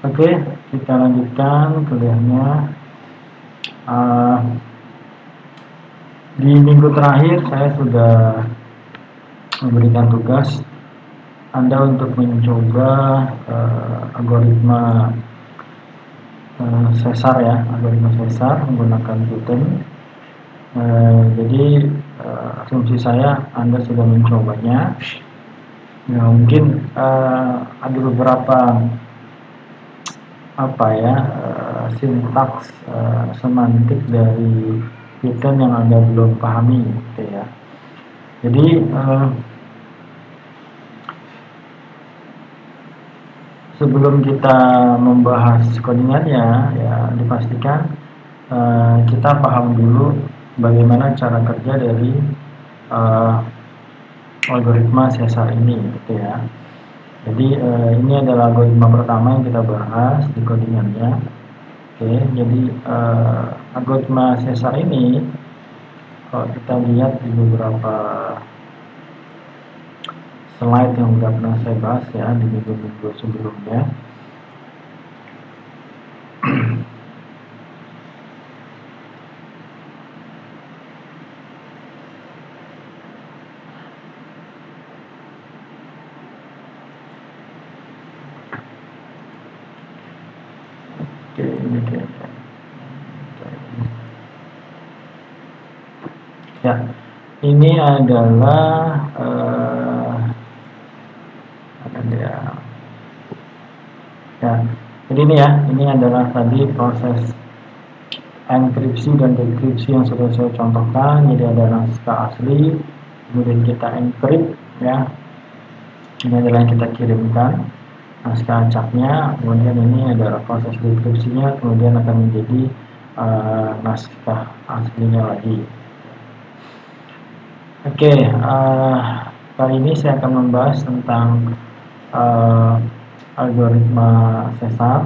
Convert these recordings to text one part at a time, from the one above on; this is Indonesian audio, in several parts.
Oke, kita lanjutkan kuliahnya. Di minggu terakhir saya sudah memberikan tugas Anda untuk mencoba algoritma Caesar ya, algoritma Caesar menggunakan Python. Jadi asumsi saya Anda sudah mencobanya. Nah, mungkin ada beberapa sintaks semantik dari Python yang Anda belum pahami gitu ya. Jadi sebelum kita membahas codingannya ya dipastikan kita paham dulu bagaimana cara kerja dari algoritma Caesar ini gitu ya. Jadi ini adalah algoritma pertama yang kita bahas di codingannya. Oke, jadi algoritma Caesar ini kalau kita lihat di beberapa slide yang sudah pernah saya bahas ya di minggu-minggu sebelumnya. Oke, ini kayaknya. Ya, ini adalah jadi ini adalah tadi proses enkripsi dan dekripsi yang sudah saya contohkan. Jadi ada naskah asli, kemudian kita encrypt ya. Ini adalah yang kita kirimkan naskah acaknya, kemudian ini adalah proses dekripsinya, kemudian akan menjadi naskah aslinya lagi. Oke, kali ini saya akan membahas tentang algoritma Caesar.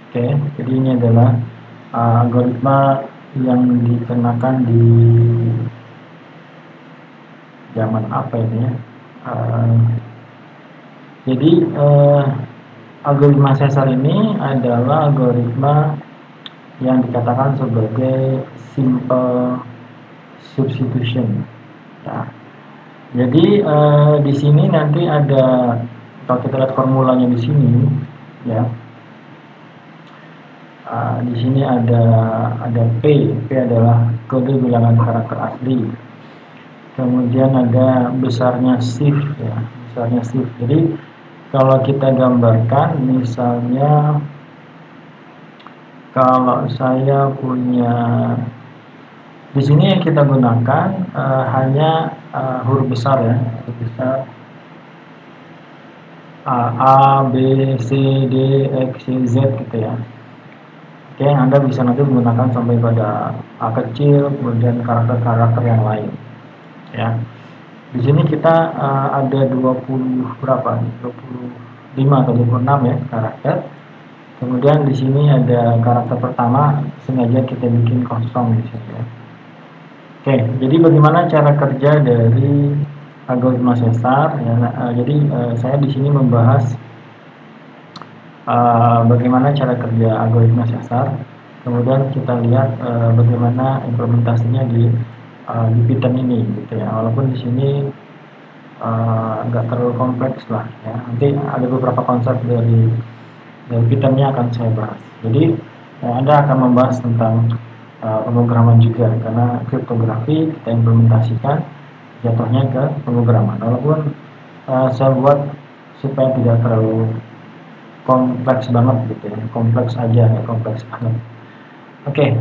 Oke, jadi ini adalah algoritma yang dikenakan di zaman apa ini ya? Jadi algoritma Caesar ini adalah algoritma yang dikatakan sebagai simple substitution. Ya. Jadi di sini nanti ada, kalau kita lihat formulanya di sini, ya. Di sini ada P adalah kode bilangan karakter asli. Kemudian ada besarnya shift ya, besarnya shift. Jadi kalau kita gambarkan, misalnya kalau saya punya di sini yang kita gunakan hanya huruf besar ya, huruf besar A, B, C, D, X, Y, Z gitu ya. Oke, Anda bisa nanti menggunakan sampai pada A kecil, kemudian karakter-karakter yang lain. Ya. Di sini kita ada 20 berapa? 25 atau 26 ya karakter. Kemudian di sini ada karakter pertama sengaja kita bikin kosong di sini ya. Oke, jadi bagaimana cara kerja dari algoritma Caesar? Ya, jadi saya di sini membahas bagaimana cara kerja algoritma Caesar, kemudian kita lihat bagaimana implementasinya di Python ini, gitu ya. Walaupun di sini nggak terlalu kompleks lah, ya. Nanti ada beberapa konsep dari Pythonnya akan saya bahas. Jadi Anda akan membahas tentang pemrograman juga, karena kriptografi kita implementasikan jatuhnya ke pemrograman. Walaupun saya buat supaya tidak terlalu kompleks banget gitu ya, kompleks aja ya, kompleks banget. Oke,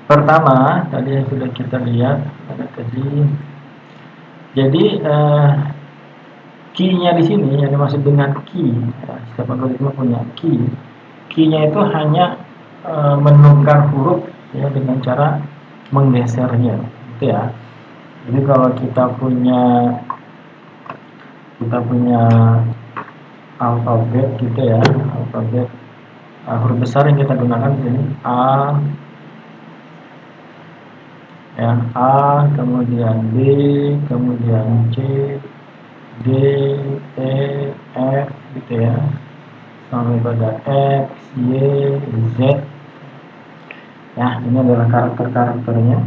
pertama tadi yang sudah kita lihat ada tadi. Jadi key-nya di sini yang dimaksud dengan key, ya, setiap algoritma punya key. Key-nya itu hanya menukar huruf ya dengan cara menggesernya, gitu ya. Jadi kalau kita punya alfabet gitu ya, alfabet huruf besar yang kita gunakan di sini A, ya, A, kemudian B, kemudian C, D, E, F gitu ya, sampai pada X, Y, Z. Ya, ini adalah karakter-karakternya.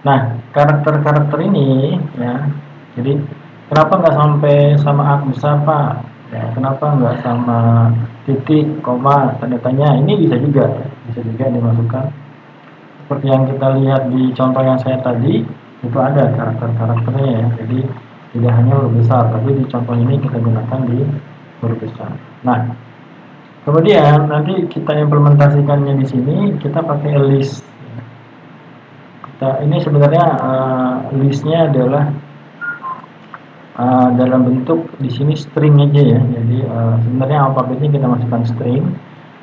Nah, karakter-karakter ini ya, jadi kenapa nggak sampai sama A besar Pak? Ya, kenapa nggak sama titik, koma, tanda tanya? Ini bisa juga, ya. Bisa juga dimasukkan. Seperti yang kita lihat di contoh yang saya tadi, itu ada karakter-karakternya ya. Jadi tidak hanya huruf besar, tapi di contoh ini kita gunakan di huruf besar. Nah, kemudian nanti kita implementasikannya di sini, kita pakai list. Ini sebenarnya listnya adalah dalam bentuk di sini string aja ya. Jadi sebenarnya alfabetnya kita masukkan string.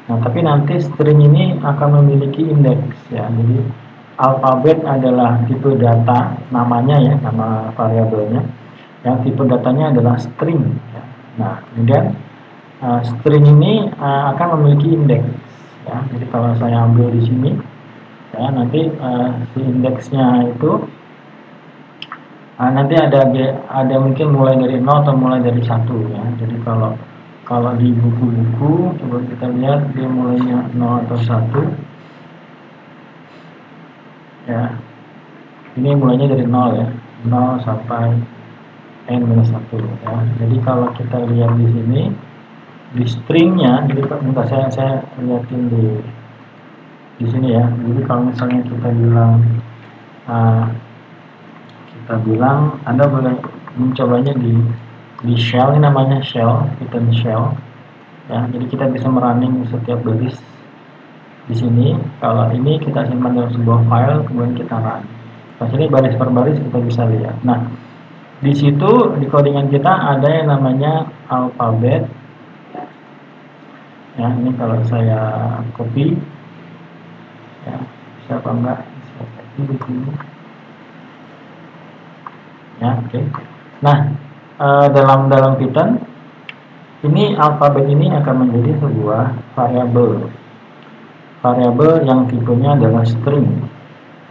Nah, tapi nanti string ini akan memiliki indeks ya. Jadi alfabet adalah tipe data, namanya ya, nama variabelnya. Yang tipe datanya adalah string. Ya. Nah, kemudian string ini akan memiliki indeks. Ya. Jadi kalau saya ambil di sini, ya nanti si indeksnya itu nanti ada mungkin mulai dari 0 atau mulai dari 1 ya. Jadi kalau di buku-buku coba kita lihat dia mulainya 0 atau 1 ya. Ini mulainya dari 0 ya. 0 sampai n-1 ya. Jadi kalau kita lihat di sini di stringnya, jadi bentar saya lihatin di sini ya. Jadi kalau misalnya kita bilang Anda boleh mencobanya di shell, ini namanya shell, Python shell ya. Jadi kita bisa merunning setiap baris di sini. Kalau ini kita simpan dalam sebuah file, kemudian kita run. Nah, sini baris per baris kita bisa lihat. Nah, di situ di codingan kita ada yang namanya alfabet ya. Ini kalau saya copy ya, bisa apa enggak saya copy di sini ya. Oke. Nah, dalam Python ini alfabet ini akan menjadi sebuah variabel yang tipenya adalah string,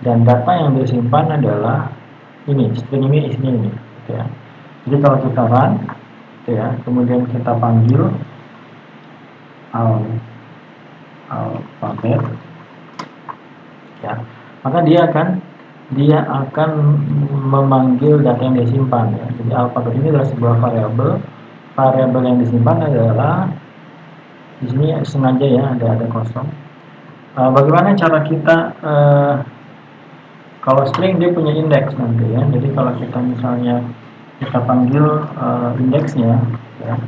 dan data yang disimpan adalah ini, string ini isinya ini gitu ya. Jadi kalau kita run gitu ya, kemudian kita panggil alfabet ya, maka dia akan memanggil data yang disimpan ya. Jadi alfabet ini adalah sebuah variabel yang disimpan adalah di sini sengaja ya ada kosong. Bagaimana cara kita kalau string dia punya indeks nanti ya. Jadi kalau kita misalnya kita panggil indeksnya ya,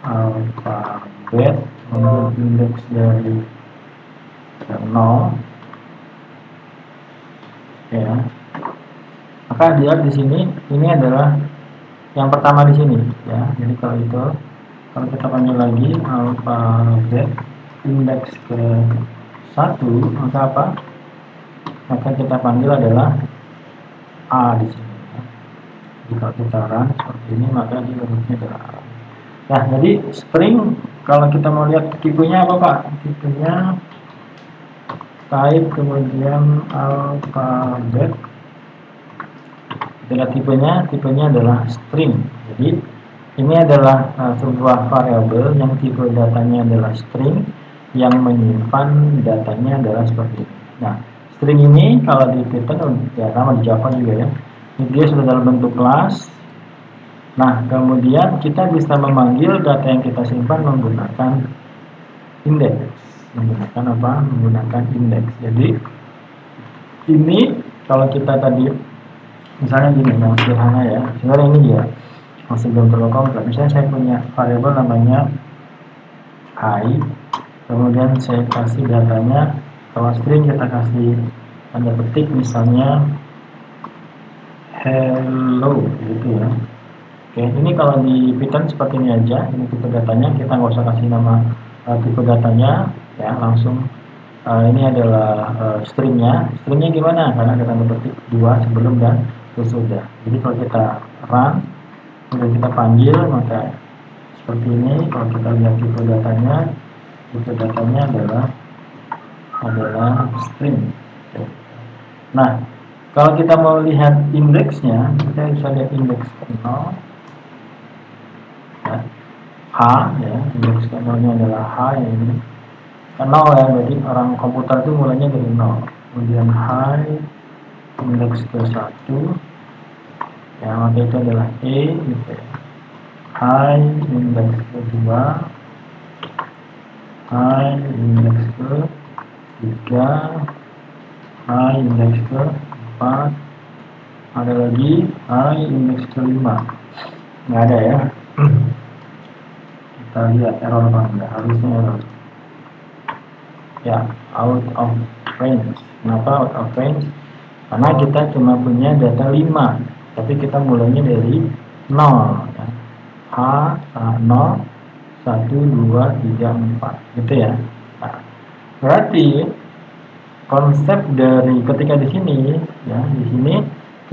alfabet mengambil indeks dari 0 ya, maka dia di sini ini adalah yang pertama di sini ya. Jadi kalau kita panggil lagi alfabet indeks ke 1, maka apa? Maka kita panggil adalah A di sini. Jika kita run seperti ini, maka dia bentuknya adalah A. Nah, jadi string kalau kita mau lihat tipenya apa Pak? Tipenya type kemudian alfabet. Kita lihat tipenya adalah string. Jadi ini adalah sebuah variabel yang tipe datanya adalah string, yang menyimpan datanya adalah seperti ini. Nah, string ini kalau di Python ya sama di Java juga ya. Dia sudah dalam bentuk kelas. Nah, kemudian kita bisa memanggil data yang kita simpan menggunakan indeks. Menggunakan indeks. Jadi ini kalau kita tadi misalnya gini, yang sederhana ya. Sebenarnya ini dia masih belum terlalu kompleks. Misalnya saya punya variabel namanya i, kemudian saya kasih datanya, kalau string kita kasih tanda petik misalnya hello gitu ya. Oke, ini kalau di Python seperti ini aja. Ini tipe datanya, kita nggak usah kasih nama tipe datanya ya, langsung ini adalah stringnya. Stringnya gimana? Karena ada tanda petik 2 sebelum dan sesudah. Jadi kalau kita run, kemudian kita panggil, maka seperti ini. Kalau kita lihat tipe datanya adalah string. Nah, kalau kita mau lihat indeksnya, kita bisa lihat indeks 0 H ya, indeks ke-0 adalah H ya, ini ke 0 ya, berarti orang komputer itu mulainya dari 0. Kemudian high indeks ke-1 ya, maka itu adalah E gitu ya. High indeks ke-2, high indeks ke-3, high indeks ke-4, ada lagi high indeks ke-5. Nggak ada ya. Kita lihat error apa enggak, harusnya error ya, out of range. Kenapa out of range? Karena kita cuma punya data 5, tapi kita mulainya dari 0 ya. H 0 1 2 3 4 gitu ya. Nah, berarti konsep dari ketika di sini ya, di sini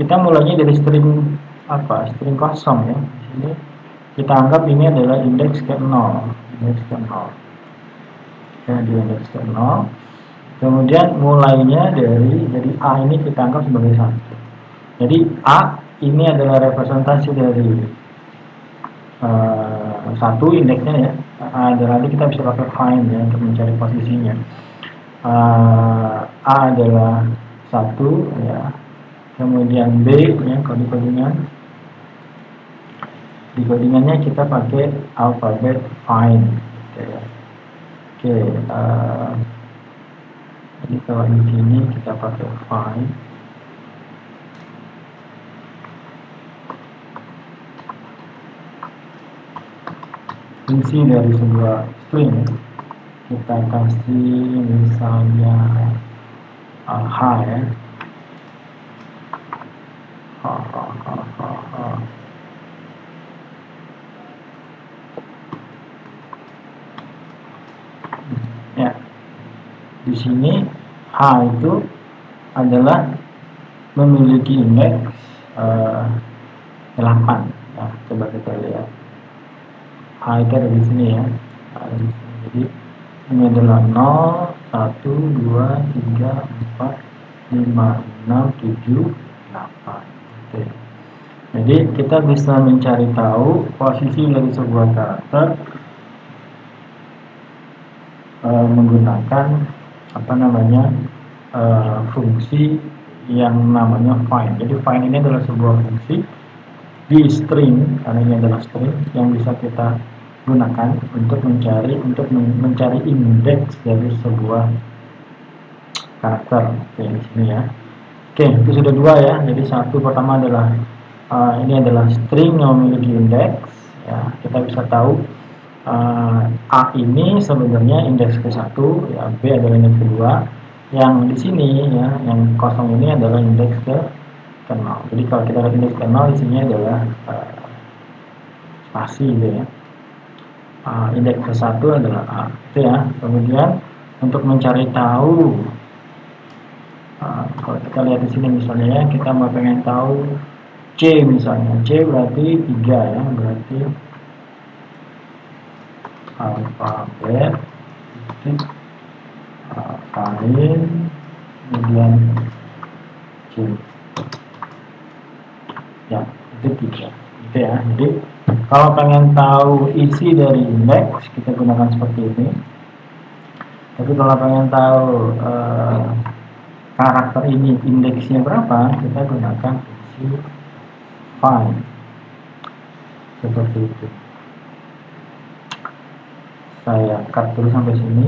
kita mulainya dari string apa? String kosong ya. Di sini kita anggap ini adalah indeks ke-0, indeks ke-0. Ya, di indeks ke-0. Kemudian mulainya dari A ini kita anggap sebagai 1. Jadi A ini adalah representasi dari 1 indeksnya ya. A adalah, nanti kita bisa pakai find ya untuk mencari posisinya. A adalah 1 ya. Kemudian B ya, kode-kodenya. Di codingannya kita pakai alfabet find gitu ya. Oke, jadi kalau di sini kita pakai find. Fungsi dari sebuah string kita kasih misalnya H ya. Ya, di sini H itu adalah memiliki indeks 8 ya, coba kita lihat H itu ada di sini ya. Jadi ini adalah 0 1 2 3 4 5 6 7 8. Oke. Jadi kita bisa mencari tahu posisi dari sebuah karakter menggunakan apa namanya fungsi yang namanya find. Jadi find ini adalah sebuah fungsi di string, karena ini adalah string yang bisa kita gunakan untuk mencari indeks dari sebuah karakter. Oke, di sini ya. Oke, itu sudah 2 ya. Jadi satu pertama adalah ini adalah string yang memiliki indeks ya. Kita bisa tahu A ini sebenarnya indeks ke-1 ya, B adalah indeks kedua. Yang di sini ya, yang kosong ini adalah indeks ke-0. Jadi kalau kita lihat indeks ke-0 di sini adalah spasi gitu ya. Indeks ke-1 adalah A itu ya. Kemudian untuk mencari tahu kalau kita lihat di sini misalnya ya, kita mau pengen tahu C misalnya. C berarti 3 ya, berarti alfabet find kemudian C ya, itu 3 gitu ya. Jadi kalau pengen tahu isi dari indeks kita gunakan seperti ini. Tapi kalau pengen tahu karakter ini indeksnya berapa, kita gunakan fungsi find seperti itu. Saya cut dulu sampai sini.